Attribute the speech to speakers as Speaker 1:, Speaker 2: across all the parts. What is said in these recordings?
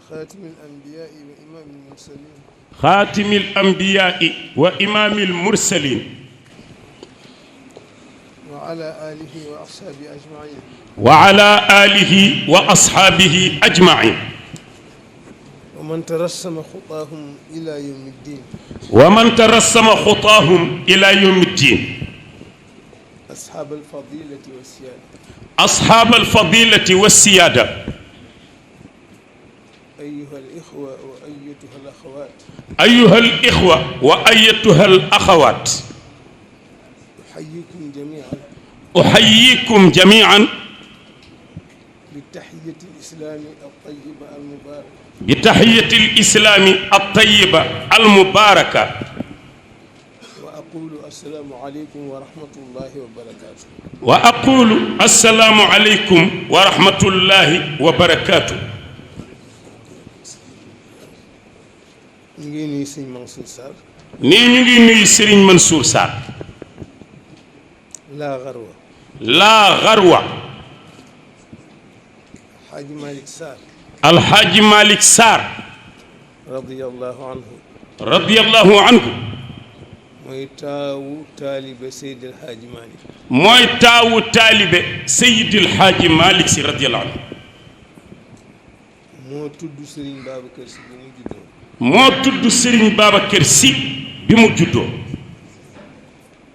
Speaker 1: خاتم الأنبياء وإمام المرسلين
Speaker 2: خاتم الأنبياء وإمام المرسلين
Speaker 1: وعلى آله وأصحابه أجمعين
Speaker 2: وعلى آله وأصحابه أجمعين
Speaker 1: ومن ترسم خطاهم إلى يوم الدين
Speaker 2: ومن ترسم خطاهم إلى يوم الدين
Speaker 1: أصحاب الفضيلة والسيادة
Speaker 2: أصحاب الفضيلة والسيادة
Speaker 1: أيها الإخوة وأيتها الأخوات
Speaker 2: أيها الإخوة وأيتها الأخوات
Speaker 1: أحييكم جميعا
Speaker 2: أحييكم جميعا
Speaker 1: بالتحية الإسلام الطيبة المباركة
Speaker 2: بتحية الإسلام الطيبة المباركة
Speaker 1: وأقول السلام عليكم ورحمة الله وبركاته
Speaker 2: وأقول السلام عليكم ورحمة الله وبركاته
Speaker 1: نجي نوي سيرين منصور سار
Speaker 2: nii ñu ngi nuyu Serigne Mansour Sarr
Speaker 1: لا غروة
Speaker 2: laa xarwa
Speaker 1: حاج مالك سار
Speaker 2: alxaaji Malick Sarr
Speaker 1: رضي الله عنه
Speaker 2: radiyallahu anhu
Speaker 1: mooy taawu taalibe Seydi El Hadji Malick
Speaker 2: mooy taawu taalibe Seydil Hadji Malick si radiyallahu anhu
Speaker 1: moo tudd Serigne Babacar Sy bi mu juddoo
Speaker 2: moo tudd Serigne Babacar Sy bi mu juddoo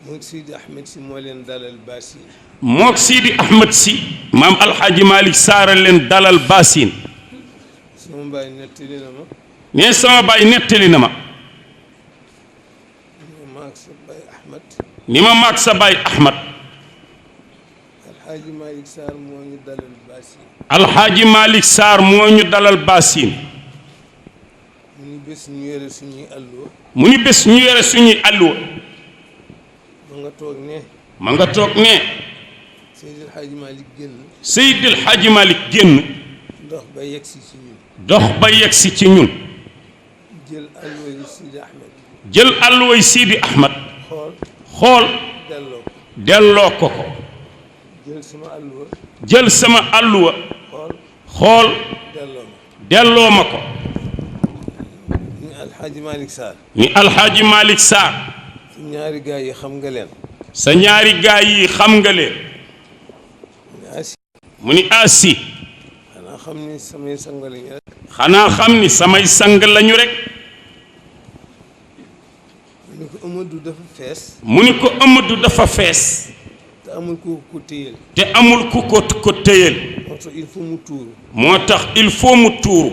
Speaker 1: moom Seydi Ahmed Sy moo leen dalal Basin
Speaker 2: mook Sidi Ahmed Sy maam alxaaji Malick Sarr leen dalal Basin
Speaker 1: sama mbaay nettali na ma
Speaker 2: ne sama baay nettali na ma
Speaker 1: maag sa baay Ahmed
Speaker 2: ni ma maag sa baay Ahmed
Speaker 1: Alxaaji Malick Sarr moo ñu dalal Basin
Speaker 2: alxaaji Malick Sarr moo ñu dalal Basin
Speaker 1: mu ni bés ñu yore suñuy alluwa
Speaker 2: mu ni bés ñu yore suñuy alluwa
Speaker 1: ma nga toog ne
Speaker 2: ma nga toog ne
Speaker 1: Seydi El Hadji Malick génn
Speaker 2: Seydil Hadji Malick génn
Speaker 1: ndox ba yegsi ci ñun
Speaker 2: dox ba yegsi ci ñun
Speaker 1: jël alluwa yi Seydi Ahmed
Speaker 2: jël alluway Sidi Ahmed
Speaker 1: xool
Speaker 2: xool
Speaker 1: delloo ko
Speaker 2: delloo ko ko
Speaker 1: jël sama alluwa
Speaker 2: jël sama alluwa
Speaker 1: xool
Speaker 2: xool
Speaker 1: delloo ma
Speaker 2: delloo ma ko
Speaker 1: ni Alxaaji Malick Sarr
Speaker 2: ni alxaaji Malick Sarr
Speaker 1: ci ñaari gaay yi xam nga leen
Speaker 2: sa ñaari gaay yi xam nga leen
Speaker 1: asi
Speaker 2: mu ni asi
Speaker 1: xanaa xam ni samay sang lañu rek
Speaker 2: xanaa xam ni samay sang lañu rek
Speaker 1: mu ni ko Amadou dafa fees
Speaker 2: mu ni ko Amadou dafa fees
Speaker 1: te amul ku ko téyel
Speaker 2: te amul ku ko téyel
Speaker 1: moo tax il faut mu tuuru
Speaker 2: moo tax il faut mu tuuru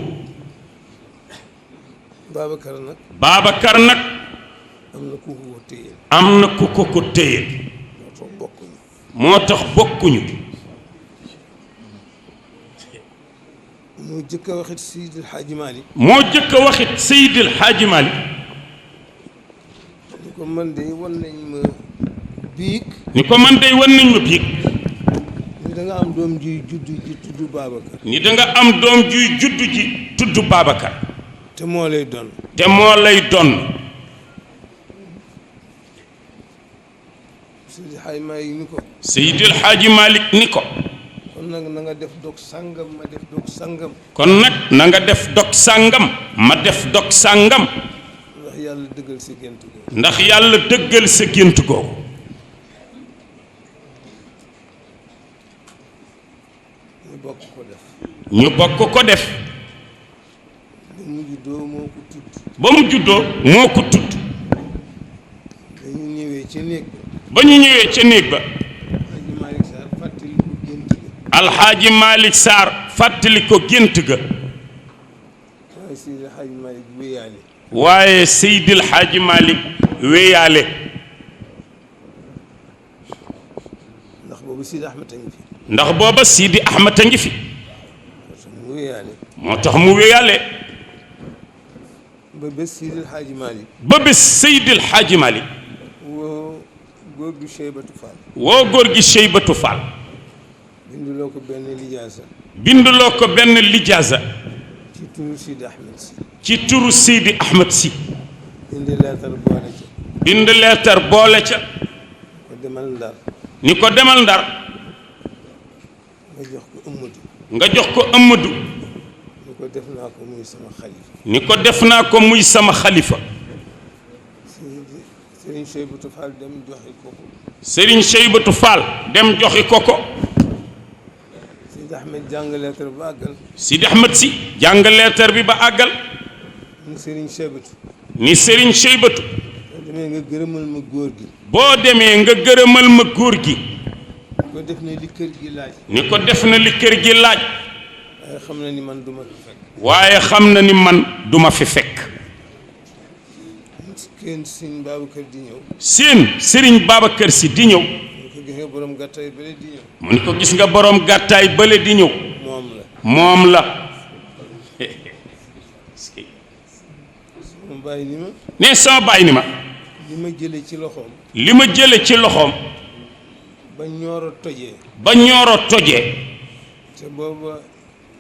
Speaker 1: Babacar nag
Speaker 2: Babacar nag
Speaker 1: am na ku ko téyel
Speaker 2: am na ku ko téyel
Speaker 1: moo tax bokkuñu
Speaker 2: moo tax bokkuñu
Speaker 1: moo jëkk a waxit Seydi El Hadji Malick
Speaker 2: moo jëkk a waxit Seydil Hadji Malick
Speaker 1: ni ko man de wan nañ ma biig
Speaker 2: ni ko man dey wan nañ ma biig
Speaker 1: ni da nga am doom juy juddu ji tudd Babacar
Speaker 2: ni da nga am doom juy juddu ji tudd Babacar
Speaker 1: te moo lay doon
Speaker 2: te moo lay donn
Speaker 1: Seydi El Hadji Malick ni ko
Speaker 2: Seydil Hadji Malick ni ko
Speaker 1: kon nag na nga def dog sàngam ma def dog sàngam
Speaker 2: kon nag na nga def dog sàngam ma def dog sàngam
Speaker 1: ndax yàlla dëggal sa gént ko
Speaker 2: ndax yàlla dëggal sa gént googu
Speaker 1: ñu bokk ko def
Speaker 2: ñu bokk ko def
Speaker 1: ba mu juddoo moo ko tudd
Speaker 2: ba mu juddoo moo ko tudd
Speaker 1: dañu ñëwee ca néeg
Speaker 2: ba ñu ñëwee ca néeg ba
Speaker 1: Alxaaji Malick Sarr fàttali ko gént ga
Speaker 2: alxaaji Malick Sarr fàttali ko gént ga
Speaker 1: waaye Seydi El Hadji Malick wéyaale
Speaker 2: waaye Seydil Hadji Malick wéyaale
Speaker 1: ndax boobu Seydi Ahmed a ngi fi
Speaker 2: ndax booba Sidi Ahmed a ngi fi
Speaker 1: mu wéyaale
Speaker 2: moo tax mu wéyaale
Speaker 1: ba bés Seydi El Hadji Malick
Speaker 2: ba bés Seydil Hadji Malick
Speaker 1: woo góor gi Cheybatu Fall
Speaker 2: woo góor gi Cheybatu Fall
Speaker 1: binduloo ko benn lijaasa
Speaker 2: binduloo ko benn lijaasa
Speaker 1: ci turu Seydi Ahmed Sy
Speaker 2: ci turu Sidi Ahmed Sy
Speaker 1: bind leetar boole ca
Speaker 2: bind leetar boole ca
Speaker 1: ko demal Ndar
Speaker 2: ni ko demal Ndar
Speaker 1: nga jox ko Amadou
Speaker 2: nga jox ko Amadou
Speaker 1: ni ko ko def naa ko muy sama xalifa.
Speaker 2: ni ko def naa ko muy sama xalifa.
Speaker 1: Serigne Cheybatu Fall dem joxe ko ko.
Speaker 2: Serigne Cheybatu Fall dem joxe ko ko.
Speaker 1: Sidi Ahmed jàng leetar ba àggal.
Speaker 2: Sidi Ahmed si jàng leetar bi ba àggal.
Speaker 1: ni Serigne Cheybatu.
Speaker 2: ni Serigne Cheybatu.
Speaker 1: boo demee nga gërëmal ma góor gi.
Speaker 2: boo demee nga gërëmal ma góor gi.
Speaker 1: ko def na li kër gi laaj.
Speaker 2: ni ko def na li kër gi laaj.
Speaker 1: waaye xam na ni man duma fi fekk.
Speaker 2: waaye xam na ni man duma fi fekk.
Speaker 1: kenn Serigne Babacar di ñëw.
Speaker 2: seen Serigne Babacar si di ñëw.
Speaker 1: mu ni ko gis nga borom gàttaay bële di ñëw.
Speaker 2: mu ni ko gis nga borom gàttaay bële di ñëw. moom la.
Speaker 1: sama bàyyi ni ma.
Speaker 2: ne sama bàyyi ni ma.
Speaker 1: li ma jële ci loxoom.
Speaker 2: li ma jële ci loxoom.
Speaker 1: ba ñooro tojee.
Speaker 2: ba ñooro tojee.
Speaker 1: te booba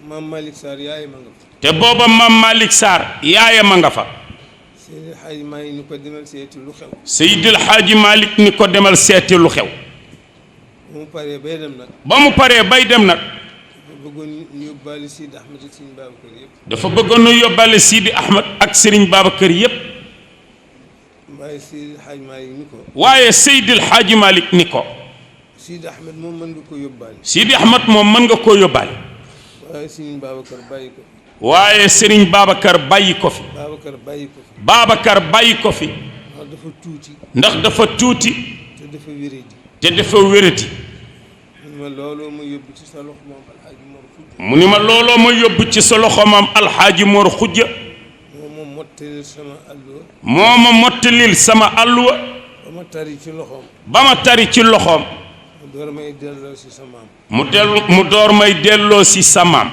Speaker 1: maam Malick Sarr yaayam a nga fa.
Speaker 2: te booba maam Malick Sarr yaayam a nga fa.
Speaker 1: Seydil Hadji Malick ni ko demal seeti lu xew.
Speaker 2: Seydil Hadji Malick ni ko demal seeti lu xew.
Speaker 1: ba mu paree bay dem nag.
Speaker 2: ba mu paree bay dem nag.
Speaker 1: dafa bëggoon ñu yóbbaale Sidi Ahmed ak Serigne Babacar yëpp.
Speaker 2: dafa bëggoon ñu yóbbaale Sidi Ahmed ak Serigne Babacar yëpp.
Speaker 1: waaye Seydil Hadji Malick ni ko.
Speaker 2: waaye Seydil Hadji Malick ni ko.
Speaker 1: Sidi Ahmed moom mën nga ko yóbbaale.
Speaker 2: Sidi Ahmed moom mën nga koo yóbbaale.
Speaker 1: waaye Serigne Babacar bàyyi ko.
Speaker 2: waaye Serigne Babacar bàyyi ko fi.
Speaker 1: Babacar bàyyi ko fi.
Speaker 2: Babacar bàyyi ko fi.
Speaker 1: ndax dafa tuuti.
Speaker 2: ndax dafa tuuti.
Speaker 1: te dafa wéradi.
Speaker 2: te dafa wérati.
Speaker 1: mu ni ma looloo ma yóbbu ci sa loxo moom Alxaaji Mor Xujja.
Speaker 2: mu ni ma looloo ma yóbbu ci sa loxo maam Alxaaji Mor Xujja.
Speaker 1: moo ma mottalil sama alluwa.
Speaker 2: moo ma mottalil sama alluwa.
Speaker 1: ba ma tari ci loxoom.
Speaker 2: ba ma tari ci loxoom.
Speaker 1: mu door may delloo si sa maam.
Speaker 2: mu door may delloo si sa maam.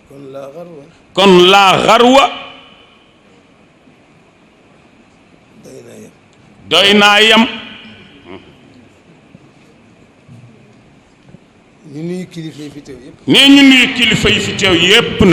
Speaker 1: kon laa xarwa.
Speaker 2: kon laa xarwa.
Speaker 1: doy naa yem.
Speaker 2: doy naa yem.
Speaker 1: ñu nuyu kilifa yi fi teew yëpp.
Speaker 2: nee ñu nuyu kilifa yi fi teew yépp na